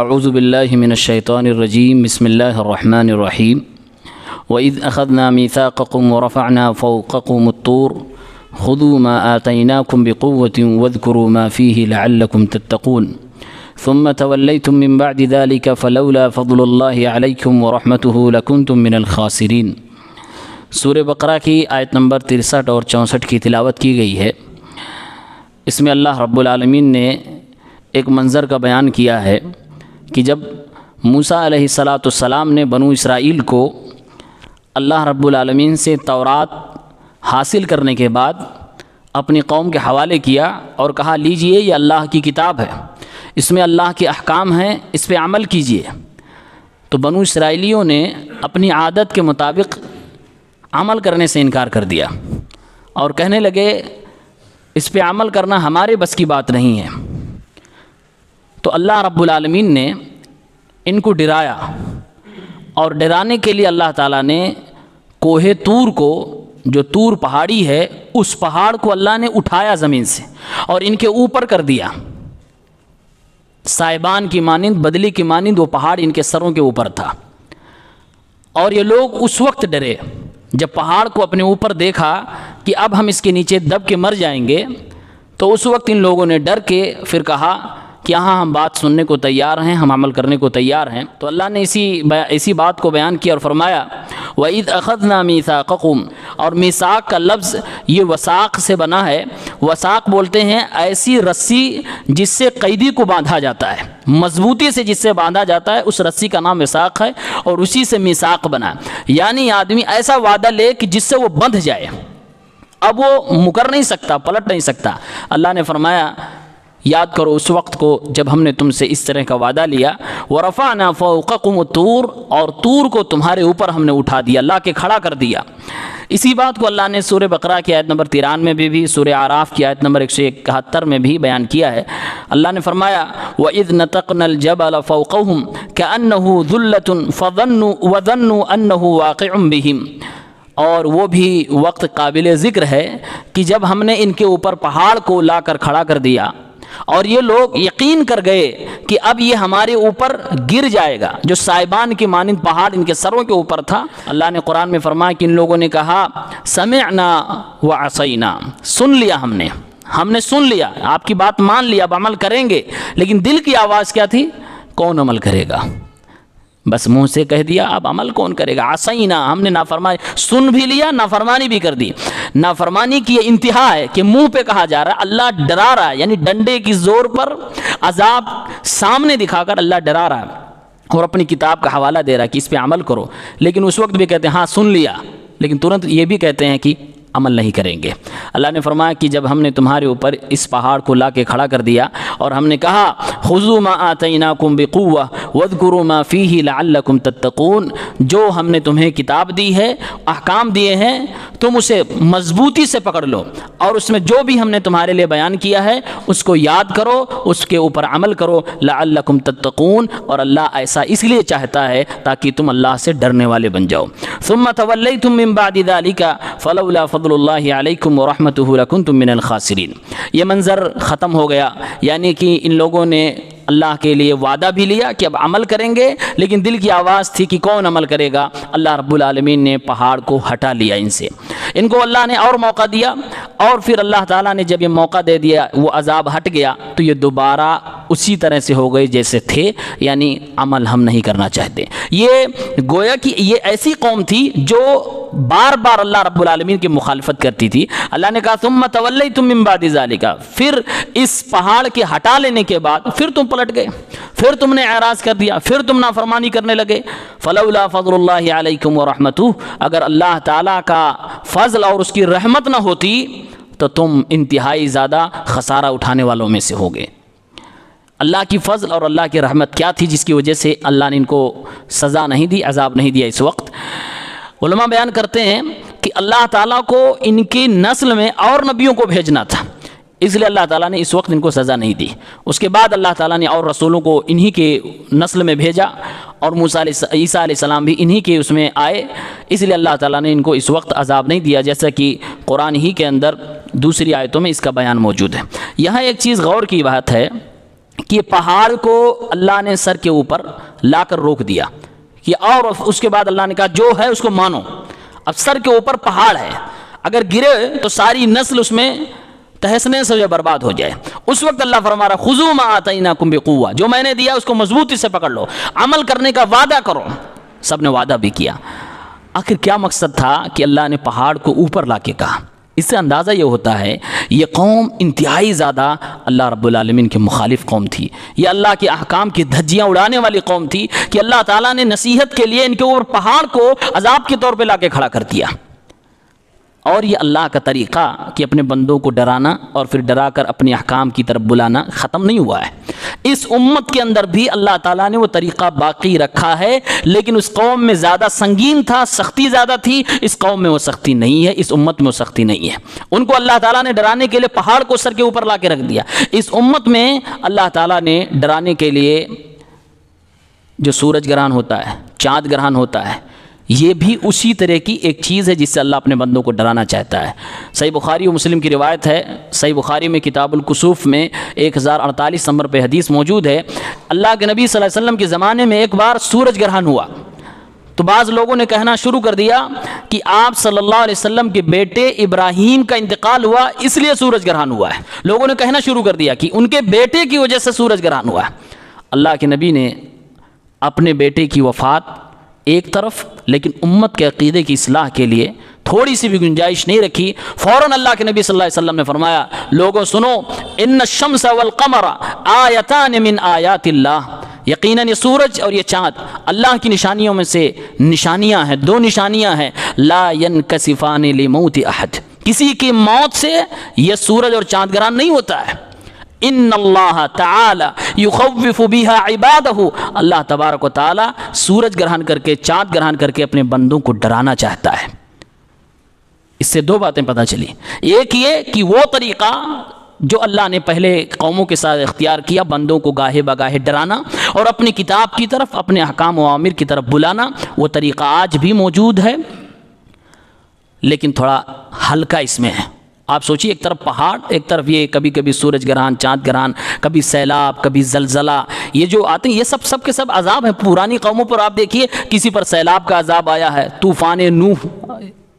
اعوذ باللہ من الشیطان الرجیم بسم اللہ الرحمن الرحیم وَإِذْ أَخَذْنَا مِيثَاقَكُمْ وَرَفَعْنَا فَوْقَكُمُ الطُّورَ خُذُوا مَا آتَيْنَاكُمْ بِقُوَّةٍ وَاذْكُرُوا مَا فِيهِ لَعَلَّكُمْ تَتَّقُونَ ثُمَّ تَوَلَّيْتُم مِّن بَعْدِ ذَلِكَ فَلَوْلَا فَضْلُ اللَّهِ عَلَيْكُمْ وَرَحْمَتُهُ لَكُنتُم مِّنَ الْخَاسِرِينَ۔ سورہ بقرہ کی آیت نمبر 63 اور 64 کی تلاوت کی گئی ہے۔ اس میں اللہ رب العالمین نے ایک منظر کا بیان کیا ہے کہ جب موسیٰ علیہ السلام نے بنو اسرائیل کو اللہ رب العالمین سے تورات حاصل کرنے کے بعد اپنی قوم کے حوالے کیا اور کہا لیجئے یہ اللہ کی کتاب ہے، اس میں اللہ کے احکام ہیں، اس پہ عمل کیجئے، تو بنو اسرائیلیوں نے اپنی عادت کے مطابق عمل کرنے سے انکار کر دیا اور کہنے لگے اس پہ عمل کرنا ہمارے بس کی بات نہیں ہے۔ تو اللہ رب العالمین نے ان کو ڈرایا اور ڈرانے کے لیے اللہ تعالیٰ نے کوہ طور کو، جو طور پہاڑی ہے، اس پہاڑ کو اللہ نے اٹھایا زمین سے اور ان کے اوپر کر دیا، سائبان کی مانند، بدلی کی مانند وہ پہاڑ ان کے سروں کے اوپر تھا۔ اور یہ لوگ اس وقت ڈرے جب پہاڑ کو اپنے اوپر دیکھا کہ اب ہم اس کے نیچے دب کے مر جائیں گے، تو اس وقت ان لوگوں نے ڈر کے پھر کہا کہ ہاں ہم بات سننے کو تیار ہیں، ہم عمل کرنے کو تیار ہیں۔ تو اللہ نے اسی بات کو بیان کیا اور فرمایا وَإِذْ أَخَذْنَا مِيثَاقَكُمْ، اور میثاق کا لفظ یہ وثاق سے بنا ہے۔ وثاق بولتے ہیں ایسی رسی جس سے قیدی کو باندھا جاتا ہے، مضبوطی سے جس سے باندھا جاتا ہے، اس رسی کا نام وثاق ہے اور اسی سے میثاق بنا، یعنی آدمی ایسا وعدہ لے کہ جس سے وہ بندھ جائے، اب وہ مکر نہیں سکتا، پلٹ نہیں سکتا۔ اللہ نے فرمایا یاد کرو اس وقت کو جب ہم نے تم سے اس طرح کا وعدہ لیا، وَرَفَعْنَا فَوْقَكُمُ الطُّورَ، اور طور کو تمہارے اوپر ہم نے اٹھا دیا، لا کے کھڑا کر دیا۔ اسی بات کو اللہ نے سورہ بقرہ کی آیت نمبر 93 میں بھی، سورہ اعراف کی آیت نمبر 171 میں بھی بیان کیا ہے۔ اللہ نے فرمایا وَإِذْ نَتَقْنَا الْجَبَلَ فَوْقَهُمْ كَأَنَّهُ ذُلَّةٌ فَظَنُّوا وَظَنُّوا أَنَّهُ وَاقِعٌ بِهِمْ، اور وہ بھی وقت قابل ذکر ہے کہ جب ہم نے ان کے اوپر پہاڑ کو لا کر کھڑا کر دیا اور یہ لوگ یقین کر گئے کہ اب یہ ہمارے اوپر گر جائے گا، جو سائبان کی مانند پہاڑ ان کے سروں کے اوپر تھا۔ اللہ نے قرآن میں فرمایا کہ ان لوگوں نے کہا سمعنا وعصینا، سن لیا ہم نے سن لیا، آپ کی بات مان لیا، اب عمل کریں گے، لیکن دل کی آواز کیا تھی؟ کون عمل کرے گا؟ بس منہ سے کہہ دیا، اب عمل کون کرے گا؟ عصینا، ہم نے نافرمانی سن بھی لیا، نافرمانی بھی کر دی۔ نافرمانی کی یہ انتہا ہے کہ منہ پہ کہا جا رہا ہے، اللہ ڈرا رہا ہے، یعنی ڈنڈے کی زور پر عذاب سامنے دکھا کر اللہ ڈرا رہا ہے اور اپنی کتاب کا حوالہ دے رہا ہے کہ اس پہ عمل کرو، لیکن اس وقت بھی کہتے ہیں ہاں سن لیا، لیکن ترنت یہ بھی کہتے ہیں کہ عمل نہیں کریں گے۔ اللہ نے فرمایا کہ جب ہم نے تمہارے اوپر اس پہاڑ کو لا کے کھڑا کر دیا اور ہم نے کہا خذوا ما آتیناکم بقوہ واذکروا ما فیہ لعلکم تتقون، جو ہم نے تمہیں کتاب دی ہے، احکام دیے ہیں، تم اسے مضبوطی سے پکڑ لو اور اس میں جو بھی ہم نے تمہارے لیے بیان کیا ہے اس کو یاد کرو، اس کے اوپر عمل کرو، لعلکم تتقون، اور اللہ ایسا اس لیے چاہتا ہے تاکہ تم اللہ سے ڈرنے والے بن جاؤ۔ ثم تولیتم من بعد ذلک فلولا فضل اللہ علیکم ورحمتہ لکنتم من الخاسرین۔ یہ منظر ختم ہو گیا، یعنی کہ ان لوگوں نے اللہ کے لیے وعدہ بھی لیا کہ اب عمل کریں گے، لیکن دل کی آواز تھی کہ کون عمل کرے گا؟ اللہ رب العالمین نے پہاڑ کو ہٹا لیا ان سے، ان کو اللہ نے اور موقع دیا، اور پھر اللہ تعالیٰ نے جب یہ موقع دے دیا، وہ عذاب ہٹ گیا، تو یہ دوبارہ اسی طرح سے ہو گئے جیسے تھے، یعنی عمل ہم نہیں کرنا چاہتے۔ یہ گویا کہ یہ ایسی قوم تھی جو بار بار اللہ رب العالمین کی مخالفت کرتی تھی۔ اللہ نے کہا ثم تولیتم من بعد ذلک، پھر اس پہاڑ کے ہٹا لینے کے بعد پھر تم پلٹ گئے، پھر تم نے اعراض کر دیا، پھر تم نافرمانی کرنے لگے۔ فلولا فضل اللہ علیکم ورحمتہ، اگر اللہ تعالیٰ کا فضل اور اس کی رحمت نہ ہوتی تو تم انتہائی زیادہ خسارہ اٹھانے والوں میں سے ہوگے۔ اللہ کی فضل اور اللہ کی رحمت کیا تھی جس کی وجہ سے اللہ نے ان کو سزا نہیں دی، عذاب نہیں دیا اس وقت؟ علماء بیان کرتے ہیں کہ اللہ تعالیٰ کو ان کی نسل میں اور نبیوں کو بھیجنا تھا، اس لیے اللہ تعالیٰ نے اس وقت ان کو سزا نہیں دی۔ اس کے بعد اللہ تعالیٰ نے اور رسولوں کو انہی کے نسل میں بھیجا، اور عیسیٰ علیہ السلام بھی انہی کے اس میں آئے، اس لیے اللہ تعالیٰ نے ان کو اس وقت عذاب نہیں دیا، جیسا کہ قرآن ہی کے اندر دوسری آیتوں میں اس کا بیان موجود ہے۔ یہاں ایک چیز غور کی بات ہے کہ یہ پہاڑ کو اللہ نے سر کے اوپر لا کر روک دیا کہ اور اس کے بعد اللہ نے کہا جو ہے اس کو مانو. اب سر کے اوپر پہاڑ ہے, اگر گرے تو ساری نسل اس میں تہسنے سے برباد ہو جائے. اس وقت اللہ فرما رہا خذوا ما آتیناکم بقوہ, جو میں نے دیا اس کو مضبوطی سے پکڑ لو, عمل کرنے کا وعدہ کرو. سب نے وعدہ بھی کیا. آخر کیا مقصد تھا کہ اللہ نے پہاڑ کو اوپر لا کے کہا؟ اس سے اندازہ یہ ہوتا ہے یہ قوم انتہائی زیادہ اللہ رب العالمین کے مخالف قوم تھی. یہ اللہ کے احکام کی دھجیاں اڑانے والی قوم تھی کہ اللہ تعالیٰ نے نصیحت کے لیے ان کے اوپر پہاڑ کو عذاب کے طور پہ لا کے کھڑا کر دیا. اور یہ اللہ کا طریقہ کہ اپنے بندوں کو ڈرانا اور پھر ڈرا کر اپنے احکام کی طرف بلانا ختم نہیں ہوا ہے. اس امت کے اندر بھی اللہ تعالیٰ نے وہ طریقہ باقی رکھا ہے, لیکن اس قوم میں زیادہ سنگین تھا, سختی زیادہ تھی. اس قوم میں وہ سختی نہیں ہے, اس امت میں وہ سختی نہیں ہے. ان کو اللہ تعالیٰ نے ڈرانے کے لیے پہاڑ کو سر کے اوپر لا کے رکھ دیا. اس امت میں اللہ تعالیٰ نے ڈرانے کے لیے جو سورج گرہن ہوتا ہے, چاند گرہن ہوتا ہے, یہ بھی اسی طرح کی ایک چیز ہے جس سے اللہ اپنے بندوں کو ڈرانا چاہتا ہے. صحیح بخاری و مسلم کی روایت ہے, صحیح بخاری میں کتاب الکسوف میں 1048 نمبر پہ حدیث موجود ہے. اللہ کے نبی صلی اللہ علیہ وسلم کے زمانے میں ایک بار سورج گرہن ہوا تو بعض لوگوں نے کہنا شروع کر دیا کہ آپ صلی اللہ علیہ وسلم کے بیٹے ابراہیم کا انتقال ہوا اس لیے سورج گرہن ہوا ہے. لوگوں نے کہنا شروع کر دیا کہ ان کے بیٹے کی وجہ سے سورج گرہن ہوا ہے. اللہ کے نبی نے اپنے بیٹے کی وفات ایک طرف, لیکن امت کے عقیدے کی اصلاح کے لیے تھوڑی سی بھی گنجائش نہیں رکھی. فوراً اللہ کے نبی صلی اللہ علیہ وسلم نے فرمایا لوگوں سنو, ان الشمس والقمر آیتان من آیات اللہ, یقیناً یہ سورج اور یہ چاند اللہ کی نشانیوں میں سے نشانیاں ہیں, دو نشانیاں ہیں. لا ينکسفان لموت احد, کسی کی موت سے یہ سورج اور چاند گرہن نہیں ہوتا ہے. ان اللہ تعالی یخوف بها عبادہ, اللہ تبارک و تعالی سورج گرہن کر کے, چاند گرہن کر کے اپنے بندوں کو ڈرانا چاہتا ہے. اس سے دو باتیں پتہ چلی. ایک یہ کہ وہ طریقہ جو اللہ نے پہلے قوموں کے ساتھ اختیار کیا, بندوں کو گاہے بگاہے ڈرانا اور اپنی کتاب کی طرف, اپنے احکام و اوامر کی طرف بلانا, وہ طریقہ آج بھی موجود ہے, لیکن تھوڑا ہلکا اس میں ہے. آپ سوچیے, ایک طرف پہاڑ, ایک طرف یہ کبھی کبھی سورج گرہن, چاند گرہن, کبھی سیلاب, کبھی زلزلہ, یہ جو آتے ہیں یہ سب کے سب عذاب ہیں. پرانی قوموں پر آپ دیکھیے, کسی پر سیلاب کا عذاب آیا ہے, طوفان نوح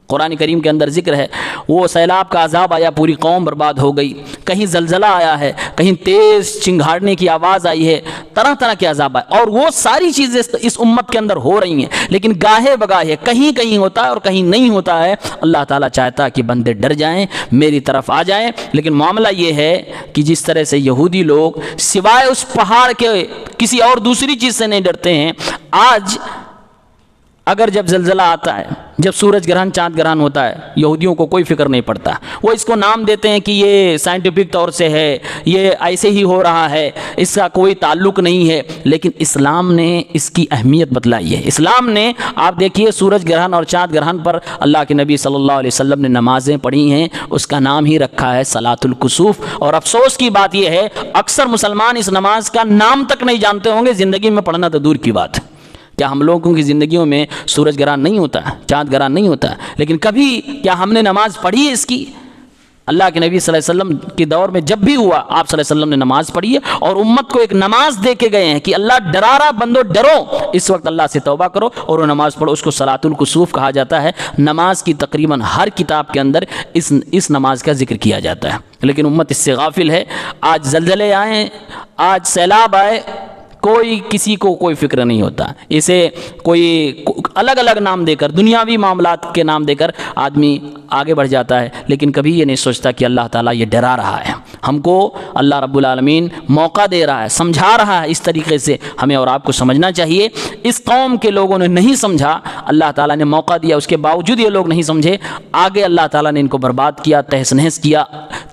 قرآن کریم کے اندر ذکر ہے, وہ سیلاب کا عذاب آیا, پوری قوم برباد ہو گئی. کہیں زلزلہ آیا ہے, کہیں تیز چنگھاڑنے کی آواز آئی ہے, طرح طرح کے عذاب آئے. اور وہ ساری چیزیں اس امت کے اندر ہو رہی ہیں, لیکن گاہے بگاہے کہیں کہیں ہوتا ہے اور کہیں نہیں ہوتا ہے. اللہ تعالیٰ چاہتا ہے کہ بندے ڈر جائیں, میری طرف آ جائیں. لیکن معاملہ یہ ہے کہ جس طرح سے یہودی لوگ سوائے اس پہاڑ کے کسی اور دوسری چیز سے نہیں ڈرتے ہیں, آج اگر جب زلزلہ آتا ہے, جب سورج گرہن, چاند گرہن ہوتا ہے, یہودیوں کو کوئی فکر نہیں پڑتا. وہ اس کو نام دیتے ہیں کہ یہ سائنٹیفک طور سے ہے, یہ ایسے ہی ہو رہا ہے, اس کا کوئی تعلق نہیں ہے. لیکن اسلام نے اس کی اہمیت بتلائی ہے. اسلام نے, آپ دیکھیے, سورج گرہن اور چاند گرہن پر اللہ کے نبی صلی اللہ علیہ وسلم نے نمازیں پڑھی ہیں, اس کا نام ہی رکھا ہے صلاۃ الکسوف. اور افسوس کی بات یہ ہے اکثر مسلمان اس نماز کا نام تک نہیں جانتے ہوں گے, زندگی میں پڑھنا تو دور کی بات. کیا ہم لوگوں کی زندگیوں میں سورج گرہن نہیں ہوتا ہے, چاند گرہن نہیں ہوتا ہے, لیکن کبھی کیا ہم نے نماز پڑھی ہے اس کی؟ اللہ کے نبی صلی اللہ علیہ وسلم کے دور میں جب بھی ہوا, آپ صلی اللہ علیہ وسلم نے نماز پڑھی ہے اور امت کو ایک نماز دے کے گئے ہیں کہ اللہ ڈرا رہا, بندو ڈرو, اس وقت اللہ سے توبہ کرو اور وہ نماز پڑھو. اس کو صلاۃ الکسوف کہا جاتا ہے. نماز کی تقریباً ہر کتاب کے اندر اس نماز کا ذکر کیا جاتا ہے, لیکن امت اس سے غافل ہے. آج زلزلے آئیں, آج سیلاب آئے, کوئی کسی کو کوئی فکر نہیں ہوتا. اسے کوئی الگ الگ نام دے کر, دنیاوی معاملات کے نام دے کر آدمی آگے بڑھ جاتا ہے, لیکن کبھی یہ نہیں سوچتا کہ اللہ تعالیٰ یہ ڈرا رہا ہے ہم کو. اللہ رب العالمین موقع دے رہا ہے, سمجھا رہا ہے. اس طریقے سے ہمیں اور آپ کو سمجھنا چاہیے. اس قوم کے لوگوں نے نہیں سمجھا, اللہ تعالیٰ نے موقع دیا, اس کے باوجود یہ لوگ نہیں سمجھے. آگے اللہ تعالیٰ نے ان کو برباد کیا, تہس نہس کیا,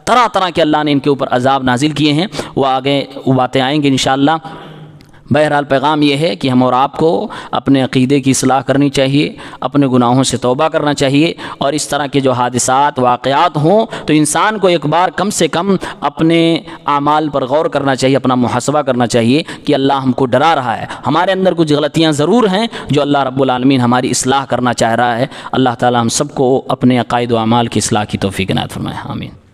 طرح طرح کے اللہ نے ان کے اوپر عذاب نازل کیے ہیں. وہ آگے وہ باتیں آئیں گے انشاءاللہ. بہرحال پیغام یہ ہے کہ ہم اور آپ کو اپنے عقیدے کی اصلاح کرنی چاہیے, اپنے گناہوں سے توبہ کرنا چاہیے, اور اس طرح کے جو حادثات واقعات ہوں تو انسان کو ایک بار کم سے کم اپنے اعمال پر غور کرنا چاہیے, اپنا محاسبہ کرنا چاہیے کہ اللہ ہم کو ڈرا رہا ہے. ہمارے اندر کچھ غلطیاں ضرور ہیں جو اللہ رب العالمین ہماری اصلاح کرنا چاہ رہا ہے. اللہ تعالی ہم سب کو اپنے عقائد و اعمال کی اصلاح کی توفیق عنایت فرمائے. آمین.